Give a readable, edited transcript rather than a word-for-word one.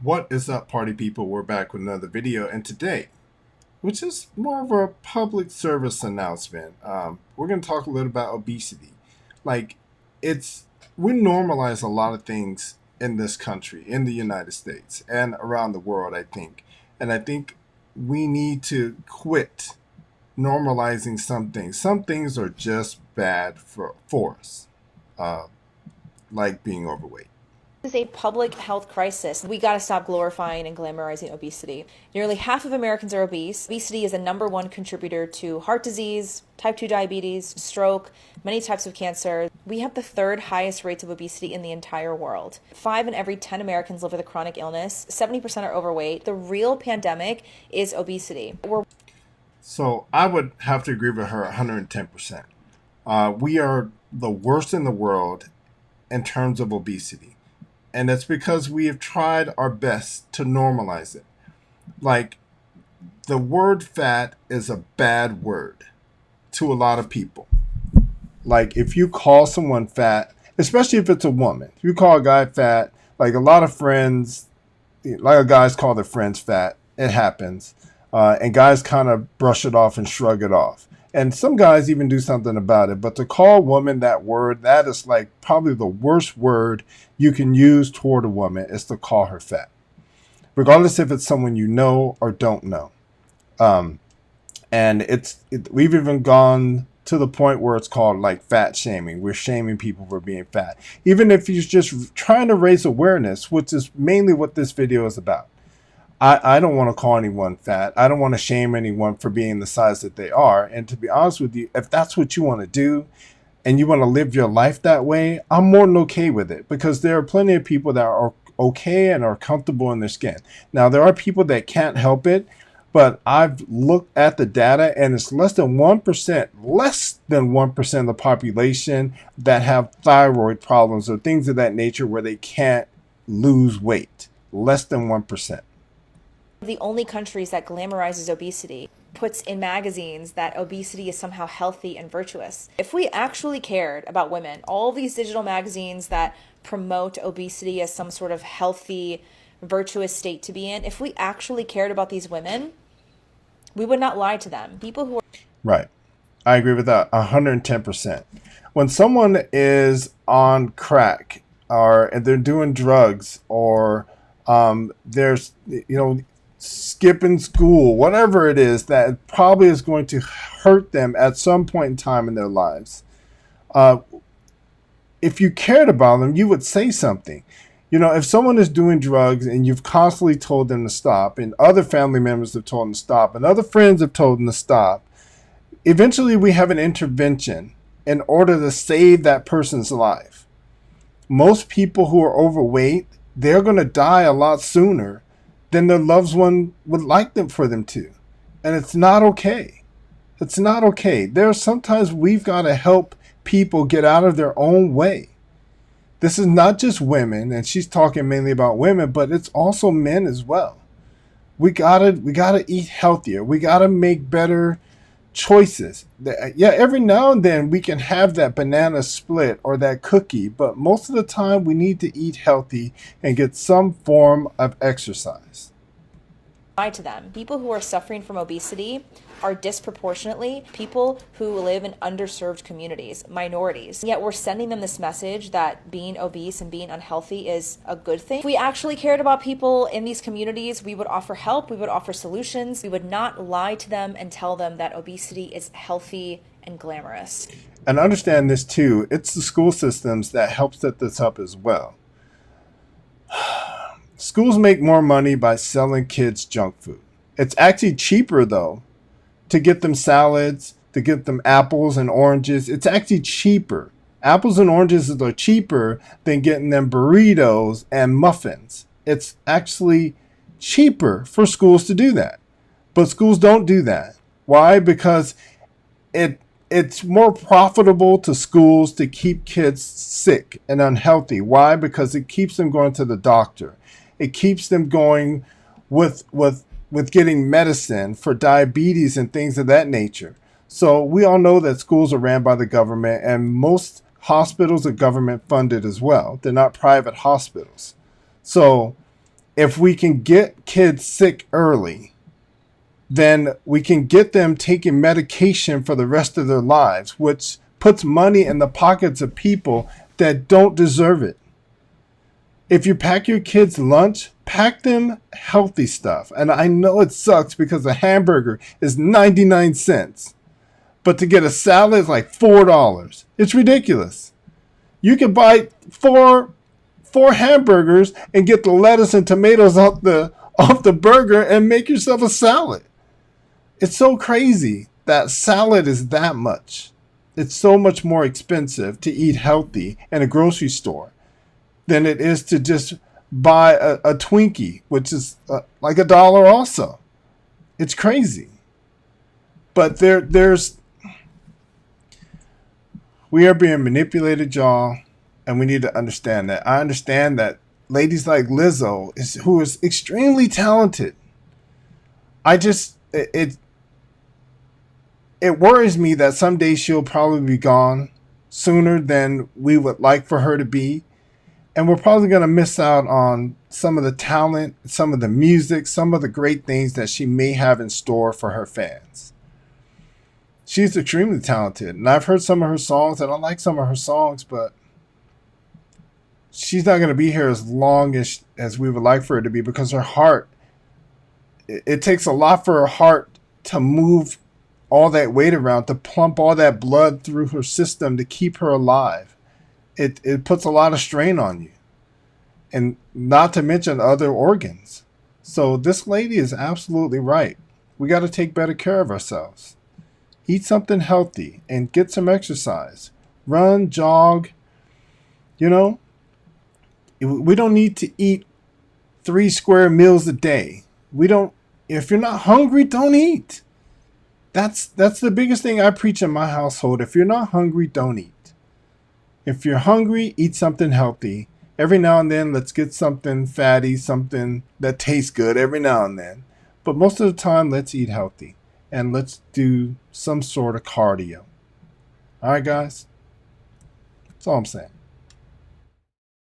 What is up, party people? We're back with another video, and today, which is more of a public service announcement, we're going to talk a little about obesity. Like, it's we normalize a lot of things in this country, in the United States, and around the world, I think. And I think we need to quit normalizing some things. Some things are just bad for us, uh, like being overweight. Is a public health crisis. We got to stop glorifying and glamorizing obesity. Nearly half of Americans are obese. Obesity is the number one contributor to heart disease, type 2 diabetes, stroke, many types of cancer. We have the third highest rates of obesity in the entire world. 5 in every 10 Americans live with a chronic illness. 70% are overweight. The real pandemic is obesity. So I would have to agree with her 110%. We are the worst in the world in terms of obesity. And that's because we have tried our best to normalize it. Like, the word fat is a bad word to a lot of people. Like, if you call someone fat, especially if it's a woman, if you call a guy fat, like a lot of friends, like guys call their friends fat, it happens. And guys kind of brush it off and shrug it off. And some guys even do something about it. But to call a woman that word, that is like probably the worst word you can use toward a woman, is to call her fat, regardless if it's someone you know or don't know. And we've even gone to the point where it's called like fat shaming. We're shaming people for being fat, even if you're just trying to raise awareness, which is mainly what this video is about. I don't want to call anyone fat. I don't want to shame anyone for being the size that they are. And to be honest with you, if that's what you want to do and you want to live your life that way, I'm more than okay with it, because there are plenty of people that are okay and are comfortable in their skin. Now, there are people that can't help it, but I've looked at the data and it's less than 1% of the population that have thyroid problems or things of that nature where they can't lose weight. Less than 1%. The only countries that glamorizes obesity, puts in magazines that obesity is somehow healthy and virtuous. If we actually cared about women, all these digital magazines that promote obesity as some sort of healthy, virtuous state to be in, if we actually cared about these women, we would not lie to them. People who are Right. I agree with that 110%. When someone is on crack or they're doing drugs, or there's, skipping school, whatever it is that probably is going to hurt them at some point in time in their lives. If you cared about them, you would say something. If someone is doing drugs and you've constantly told them to stop, and other family members have told them to stop, and other friends have told them to stop, eventually we have an intervention in order to save that person's life. Most people who are overweight, they're going to die a lot sooner than their loved one would like them for them to. And it's not okay. It's not okay. There's sometimes we've got to help people get out of their own way. This is not just women, and she's talking mainly about women, but it's also men as well. We gotta eat healthier. We gotta make better choices. Yeah, every now and then we can have that banana split or that cookie, but most of the time we need to eat healthy and get some form of exercise. lie to them. People who are suffering from obesity are disproportionately people who live in underserved communities, minorities. Yet we're sending them this message that being obese and being unhealthy is a good thing. If we actually cared about people in these communities, we would offer help, we would offer solutions. We would not lie to them and tell them that obesity is healthy and glamorous. And understand this too, it's the school systems that help set this up as well. Schools make more money by selling kids junk food. It's actually cheaper, though, to get them salads, to get them apples and oranges. It's actually cheaper. Apples and oranges are cheaper than getting them burritos and muffins. It's actually cheaper for schools to do that. But schools don't do that. Why? Because it's more profitable to schools to keep kids sick and unhealthy. Why? Because it keeps them going to the doctor. It keeps them going with getting medicine for diabetes and things of that nature. So we all know that schools are ran by the government, and most hospitals are government funded as well. They're not private hospitals. So if we can get kids sick early, then we can get them taking medication for the rest of their lives, which puts money in the pockets of people that don't deserve it. If you pack your kids lunch, pack them healthy stuff. And I know it sucks because a hamburger is 99 cents, but to get a salad is like $4. It's ridiculous. You can buy four hamburgers and get the lettuce and tomatoes off the burger and make yourself a salad. It's so crazy that salad is that much. It's so much more expensive to eat healthy in a grocery store than it is to just buy a Twinkie, which is like $1 also. It's crazy. But we are being manipulated, y'all, and we need to understand that. I understand that ladies like Lizzo, who is extremely talented, it worries me that someday she'll probably be gone sooner than we would like for her to be. And we're probably going to miss out on some of the talent, some of the music, some of the great things that she may have in store for her fans. She's extremely talented. And I've heard some of her songs, and I like some of her songs, but she's not going to be here as long as we would like for her to be, because her heart, it takes a lot for her heart to move all that weight around, to pump all that blood through her system to keep her alive. It puts a lot of strain on you, and not to mention other organs. So this lady is absolutely right. We got to take better care of ourselves. Eat something healthy and get some exercise. Run, jog. You know, we don't need to eat 3 square meals a day. If you're not hungry, don't eat. That's the biggest thing I preach in my household. If you're not hungry, don't eat. If you're hungry, eat something healthy. Every now and then, let's get something fatty, something that tastes good every now and then. But most of the time, let's eat healthy. And let's do some sort of cardio. All right, guys? That's all I'm saying.